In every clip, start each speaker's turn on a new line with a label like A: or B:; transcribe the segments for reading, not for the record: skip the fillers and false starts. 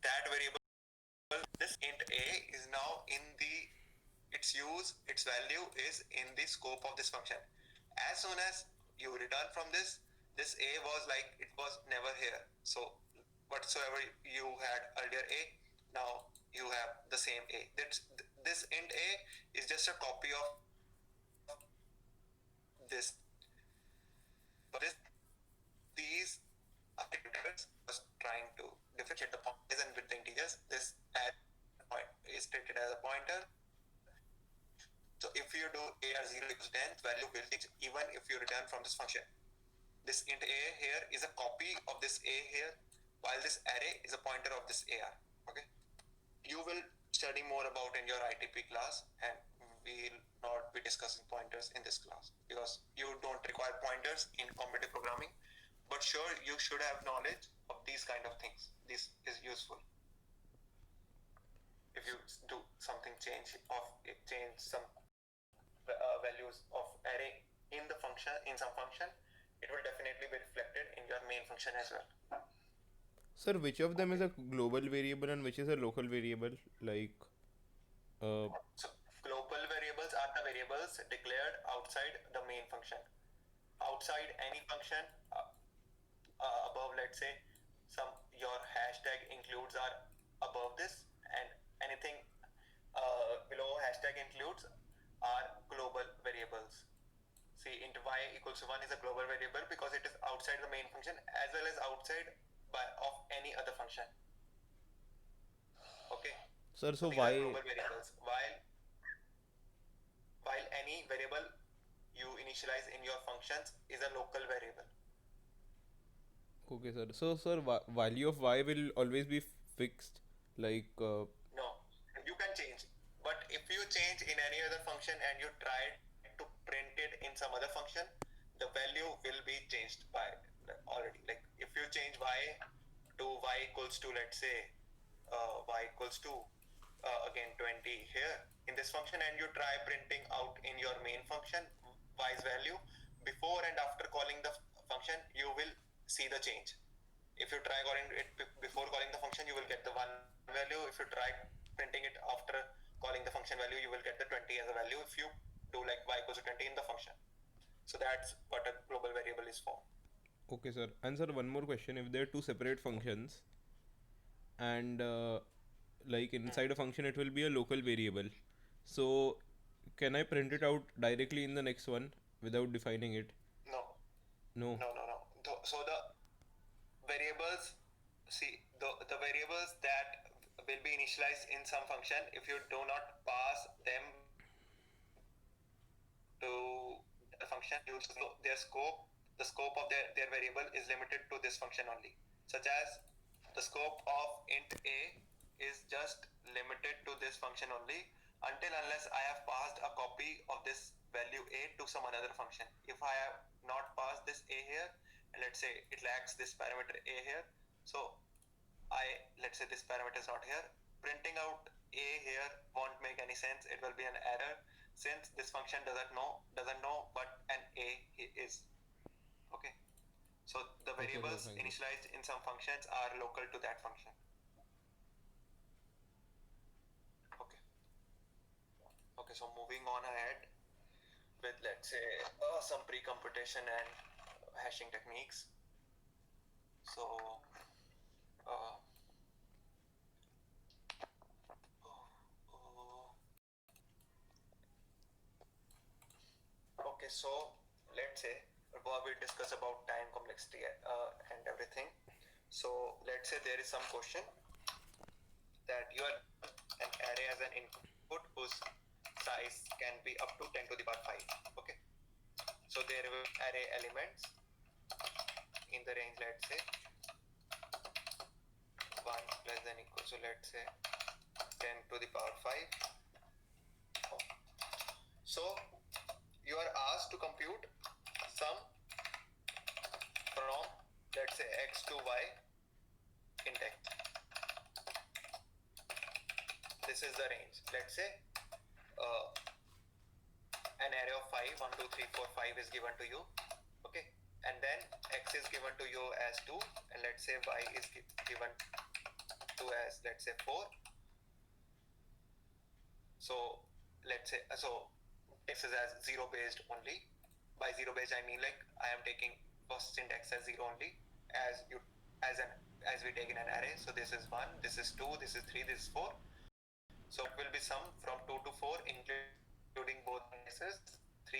A: that variable, this int a, is now in the, its value is in the scope of this function. As soon as you return from this a was like, it was never here. So whatsoever you had earlier a, now you have the same a. This int a is just a copy of this. But these architectures was trying to differentiate the pointers and with the integers. This point is treated as a pointer. So if you do AR0 equals 10, value will change even if you return from this function. This int a here is a copy of this a here, while this array is a pointer of this AR. Okay. You will study more about in your ITP class, and we will not be discussing pointers in this class because you don't require pointers in competitive programming. But sure, you should have knowledge of these kind of things. This is useful. If you do something change some values of array in the function, in some function, it will definitely be reflected in your main function as well.
B: Sir, which of them is a global variable and which is a local variable? Like,
A: So global variables are the variables declared outside the main function. Outside any function, above, let's say, some your hashtag includes are above this, and anything below hashtag includes are global variables. See, int y equals to 1 is a global variable because it is outside the main function as well as outside of any other function. Okay.
B: sir,
A: So
B: so
A: these are
B: why?
A: global variables. While any variable you initialize in your functions is a local variable.
B: Okay, sir. So, sir, value of y will always be fixed. Like,
A: No, you can change. But if you change in any other function and you try to print it in some other function, the value will be changed by already. Like if you change y to y equals to, let's say, y equals to again 20 here in this function, and you try printing out in your main function y's value, before and after calling the function, you will see the change. If you try calling it before calling the function, you will get the 1 value. If you try printing it after calling the function value, you will get the 20 as a value if you do like y equals to 20 in the function. So that's what a global variable is for.
B: okay, sir. And sir, one more question. If there are two separate functions and like inside a function, it will be a local variable. So, can I print it out directly in the next one without defining it?
A: No,
B: No.
A: no. So the variables, see, the variables that will be initialized in some function, if you do not pass them to the function, you know their scope, the scope of their variable is limited to this function only. Such as the scope of int a is just limited to this function only until unless I have passed a copy of this value a to some another function. If I have not passed this a here, and let's say it lacks this parameter a here, so let's say this parameter is not here, printing out a here won't make any sense. It will be an error since this function doesn't know what an a is. Okay. So the
B: Okay, sir.
A: variables
B: Thank you.
A: initialized in some functions are local to that function. Okay. Okay. So moving on ahead with, let's say, some pre-computation and hashing techniques. So uh, okay, so let's say we discuss about time complexity and everything. So let's say there is some question that you are an array as an input whose size can be up to 10 to the power 5. Okay. So there will be array elements in the range, let's say 1 less than equal, so let's say 10 to the power 5. So you are asked to compute sum from, let's say, x to y in text. This is the range. Let's say an array of 5, 1, 2, 3, 4, 5 is given to you. Okay. And then x is given to you as 2, and let's say y is given to as, let's say, 4. So let's say, so this is as 0 based only. By 0 based I mean like I am taking first index as 0 only, as we take in an array. So this is 1, this is 2, this is 3, this is 4. So it will be sum from 2 to 4 including both indexes, 3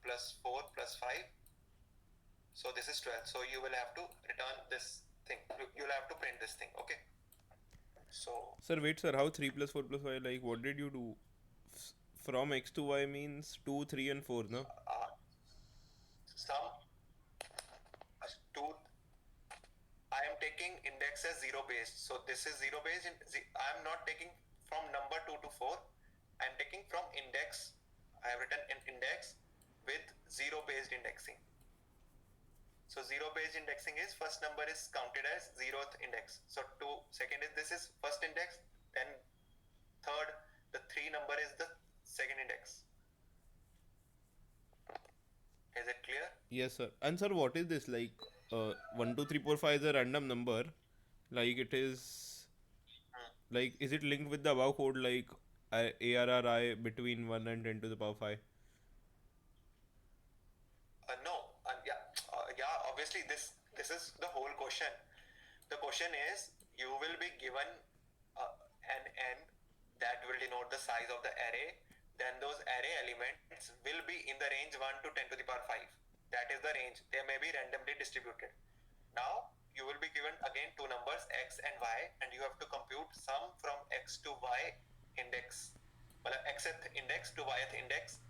A: plus 4 plus 5. So this is 12. So you will have to return this thing. You'll have to print this thing. Okay. So
B: Sir, wait, sir. How 3 plus 4 plus 5? Like, what did you do? From x to y means 2, 3, and 4, no?
A: sum 2. I am taking index as 0 based. So this is 0 based. I am not taking from number 2 to 4. I am taking from index. I have written an index with 0 based indexing. So 0 based indexing is first number is counted as 0th index. So second is, this is first index, then third, the 3 number is the second index. Is it clear?
B: Yes, sir. And sir, what is this? Like, 1, 2, 3, 4, 5 is a random number. Like, it is. Like, is it linked with the above code, like ARRI between 1 and 10 to the power 5?
A: No. Yeah. Obviously, this is the whole question. The question is, you will be given an n that will denote the size of the array. Then those array elements will be in the range 1 to 10 to the power 5. That is the range. They may be randomly distributed. Now you will be given again two numbers, x and y, and you have to compute sum from x to y index, xth index to yth index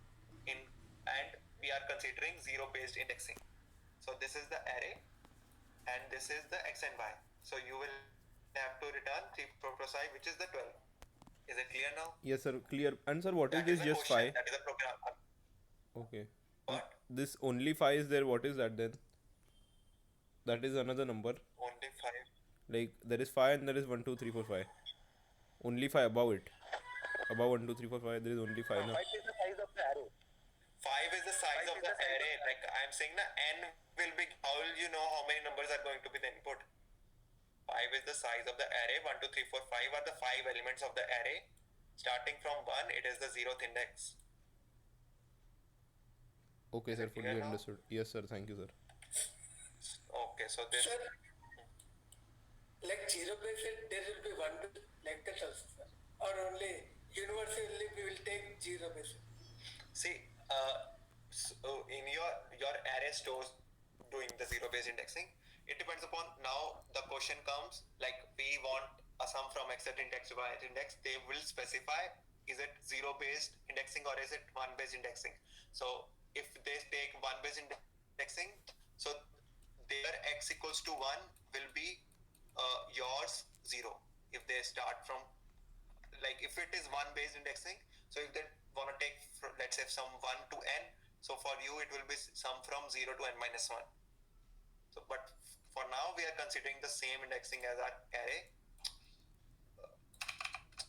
A: and we are considering 0 based indexing. So this is the array and this is the x and y. So you will have to return 3 plus 5, which is the 12. Is it clear now?
B: Yes, sir. Clear. And sir, what
A: That
B: is
A: is
B: this?
A: the
B: Just
A: question.
B: 5?
A: That is a program.
B: Okay.
A: What?
B: This only 5 is there. What is that then? That is another number.
A: Only 5.
B: Like, there is 5 and there is 1, 2, 3, 4, 5. Only 5 above it. Above 1, 2, 3, 4, 5, there is only 5. No?
C: 5 is the size of the array.
A: 5 is the size of the array. Like I am saying, n will be, how will you know how many numbers are going to be the input? 5 is the size of the array. 1, 2, 3, 4, 5 are the 5 elements of the array. Starting from 1, it is the 0th index.
B: Okay, sir. Fully
A: clear now?
B: understood. Yes, sir. Thank you, sir.
A: Okay, so this.
C: Sir, like 0 based, there will be 1 to like that also, sir. Or only universally we will take 0 based.
A: See, so in your array stores doing the 0 based indexing, it depends upon, now the question comes like we want a sum from xth index to yth index. They will specify, is it 0 based indexing or is it 1 based indexing? So if they take 1 based indexing, so their x equals to 1 will be yours 0. If they start from, like if it is 1 based indexing, so if they want to take, let's say, sum 1 to n, so for you it will be sum from 0 to n minus 1. So but for now we are considering the same indexing as our array.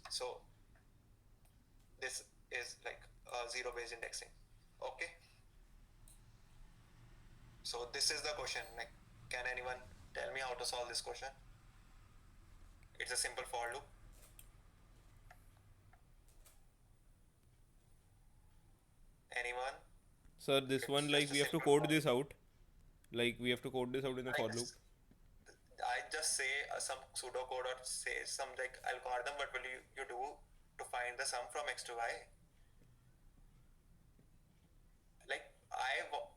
A: So this is like 0 based indexing. Okay. So this is the question. Like, can anyone tell me how to solve this question? It's a simple for loop. Anyone?
B: Sir, this
A: It's
B: one,
A: just
B: like,
A: a
B: we have to
A: simple
B: code
A: for
B: this out. Like, we have to code this out in the for loop.
A: I just say some pseudocode or say some like algorithm. What will you do to find the sum from x to y?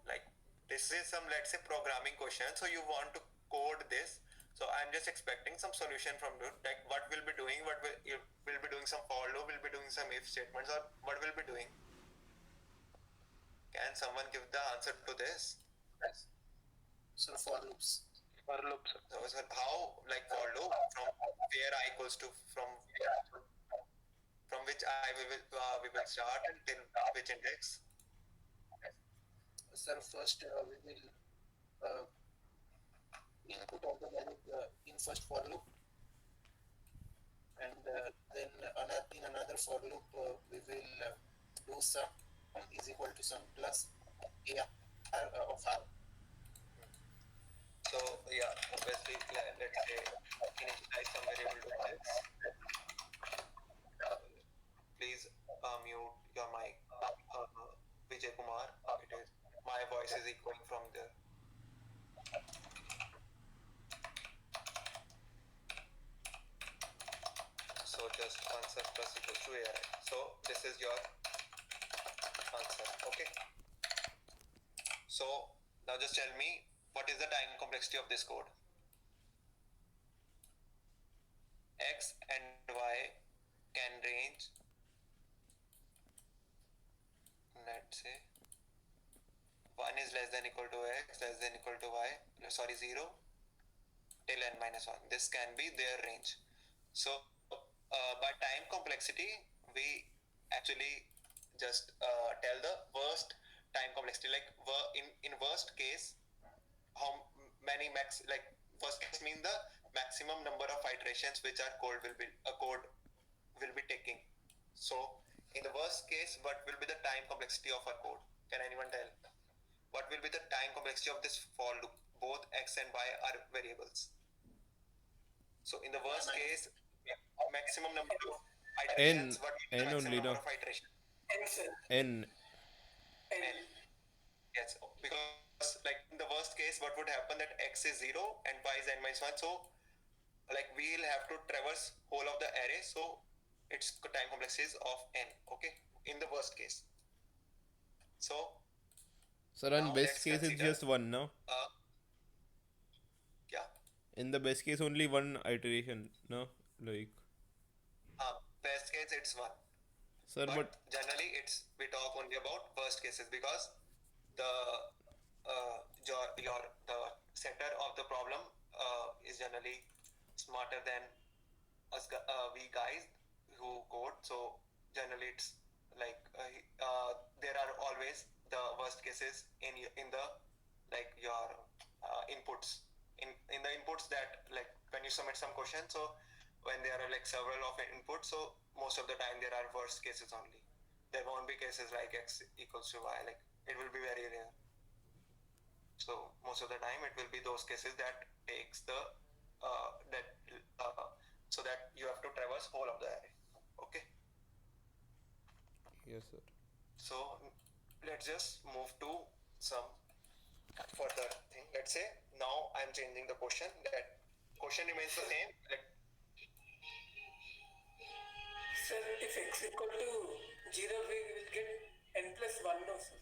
A: Like this is some, let's say, programming question. So you want to code this. So I'm just expecting some solution from you. Like what we'll be doing, you will be doing some for loop, we'll be doing some if statements, or what we'll be doing. Can someone give the answer to this?
C: Yes. So for loops. For loops.
A: So how, like for loop, from where I equals to, from which I we will start until which index?
C: Sir, first we will input all the values in first for loop, and then in another for loop we will do sum is equal to sum plus a of r.
A: So yeah, obviously let's say initialize some variable to x. just answer plus equals to ARI. So this is your answer. Okay. So now just tell me what is the time complexity of this code. X and Y can range, let's say 1 is less than equal to X less than equal to Y, sorry 0 till n minus 1. This can be their range. So by time complexity we actually just tell the worst time complexity, like in worst case how many max, like worst case mean the maximum number of iterations which our code will be taking. So in the worst case, what will be the time complexity of our code? Can anyone tell? What will be the time complexity of this for loop? Both X and Y are variables. So in the worst case, maximum number of iterations. What will be the
B: N
A: maximum
B: only,
A: number
B: no?
A: of iterations?
C: N, sir.
B: N.
C: N.
A: Yes, because like in the worst case, what would happen that X is 0 and Y is n minus 1. So like we'll have to traverse whole of the array. So its time complexity is of n. Okay, in the worst case. So
B: Sir, in
A: now
B: best
A: let's
B: case it's
A: consider,
B: just one, no?
A: yeah,
B: In the best case only one iteration, no? Like,
A: best case it's 1.
B: sir,
A: But generally we talk only about worst cases because the the setter of the problem is generally smarter than us we guys who code. So generally it's like there are always the worst cases in the like your inputs in the inputs that like when you submit some question. So when there are like several of inputs, so most of the time there are worst cases only. There won't be cases like X equals to Y, like it will be very rare. So most of the time it will be those cases that takes the so that you have to traverse whole of the array. Okay,
B: yes, sir.
A: so let's just move to some further thing. Let's say now I'm changing the question. That question remains the same. Like
C: Sir, if X equal to 0, we will get N plus 1, no, sir.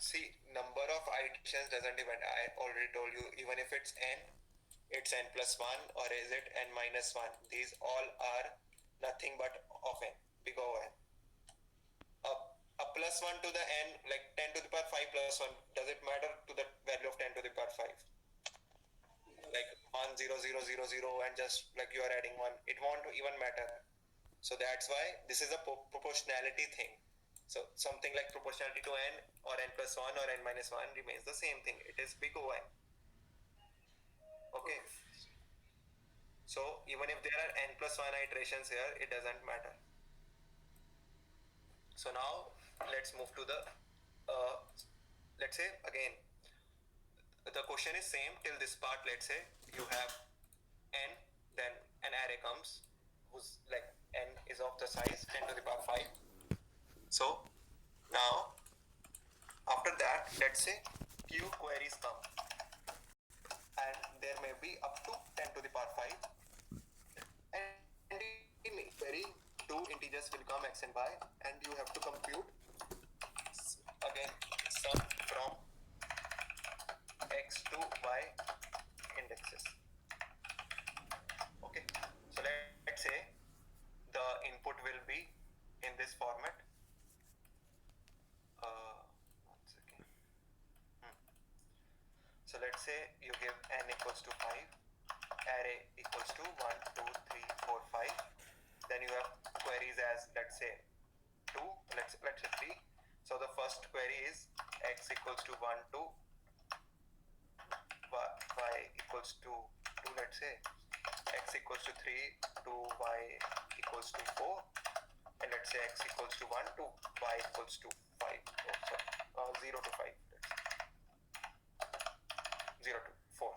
A: see, number of iterations doesn't depend. I already told you, even if it's n plus 1 or is it n minus 1, these all are nothing but of n, big O n. A plus 1 to the n, like 10 to the power 5 plus 1, does it matter to the value of 10 to the power 5? Like 1 0 0 0 0 and just like you are adding 1, it won't even matter. So that's why this is a proportionality thing. So something like proportionality to n or n plus 1 or n minus 1 remains the same thing. It is big O n. Okay. So even if there are n plus 1 iterations here, it doesn't matter. So now let's move to the let's say again the question is same till this part. Let's say you have n, then an array comes whose like n is of the size 10 to the power 5. So now after that, let's say few queries come and there may be up to 10 to the power 5, and in query 2 integers will come x and y, and you have to compute again sum from x to y indexes. Okay, so let's say the input will be in this format. One second. So let's say you give n equals to 5, array equals to 1 2 3 4 5, then you have queries as let's say 2, let's say 3. So the first query is x equals to 1 to y equals to 2, let's say x equals to 3 to y equals to 4, and let's say x equals to 1 to y equals to 5, 0 to 5, 0 to 4.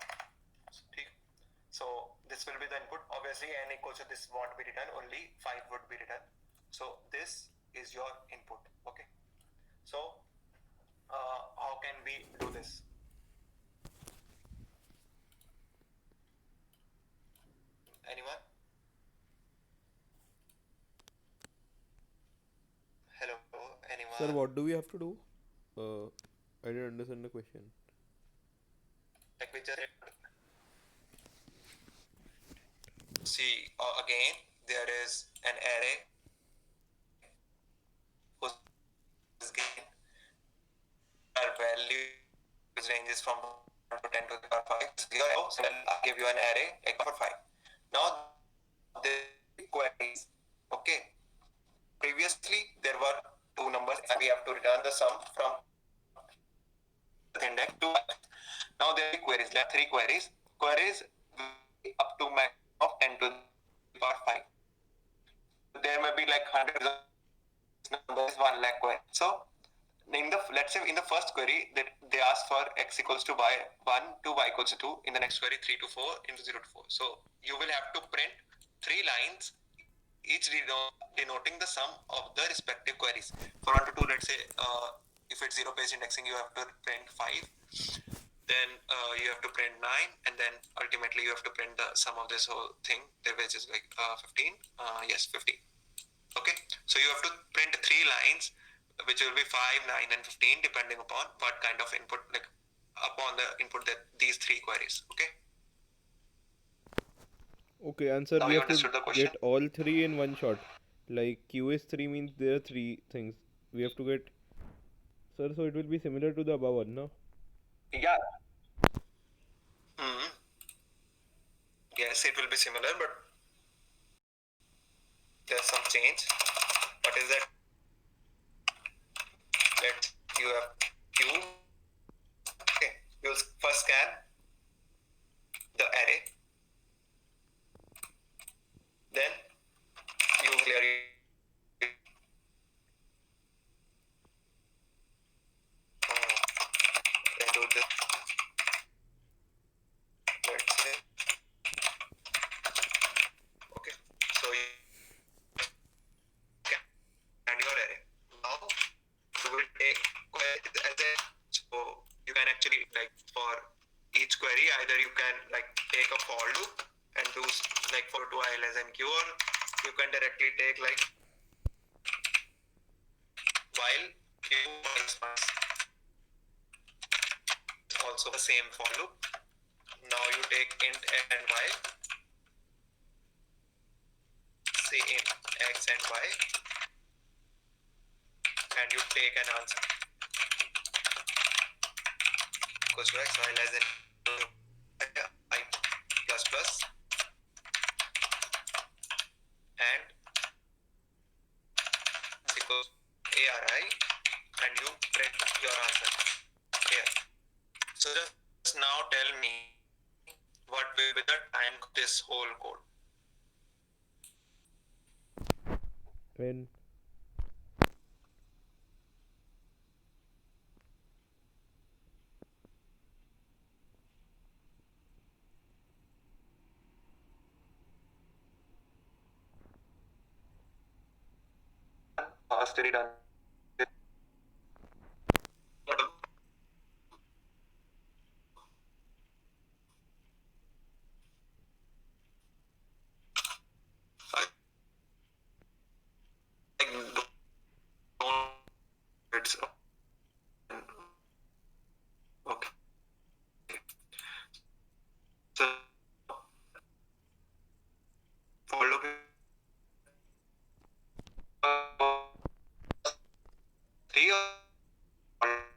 A: So this will be the input. Obviously n equals to this won't be written, only 5 would be written. So this is your input. Okay, so how can we do this? Anyone? Hello, anyone?
B: Sir, what do we have to do? I didn't understand the question.
A: Like we just see again, there is an array whose gain our value ranges from 1 to 10 to the power 5. So here I'll give you an array like for 5. Now the queries. Okay. Previously there were two numbers and we have to return the sum from the index to. Now there are queries, there are 3 queries. Queries up to max of 10 to the power 5. There may be like hundreds of numbers, 1 lakh query. So let's say in the first query that they ask for x equals to y 1 to y equals to 2. In the next query 3 to 4 into 0 to 4. So you will have to print 3 lines, each denoting the sum of the respective queries. For 1 to 2, let's say if it's 0-based indexing, you have to print 5. Then you have to print 9, and then ultimately you have to print the sum of this whole thing, which is like 15. Yes, 15. Okay, so you have to print 3 lines, which will be 5, 9, and 15, depending upon what kind of input, like upon the input that these 3 queries. Okay.
B: Okay, and sir,
A: Now
B: we
A: you
B: have to
A: understood the question?
B: get all 3 in one shot. Like QS3 means there are 3 things. We have to get. Sir, so it will be similar to the above one, no?
A: Yeah. Hmm. Yes, it will be similar, but there's some change. What is that? Let you have Q. Okay, you'll first scan the array. Then you clear it. Then do this. Let's say. Okay, so you and your array. Now you will take as a, so you can actually like for each query either you can like take a for loop and do like for to I less than q, or you can directly take like while q minus minus. Also the same for loop. Now you take int and y, say int x and y, and you take an answer equals to x, y less than I plus plus, and equals ARI, and you print your answer here. So just now tell me what will be the time of this whole code.
B: When
A: Fastly done. It's okay. So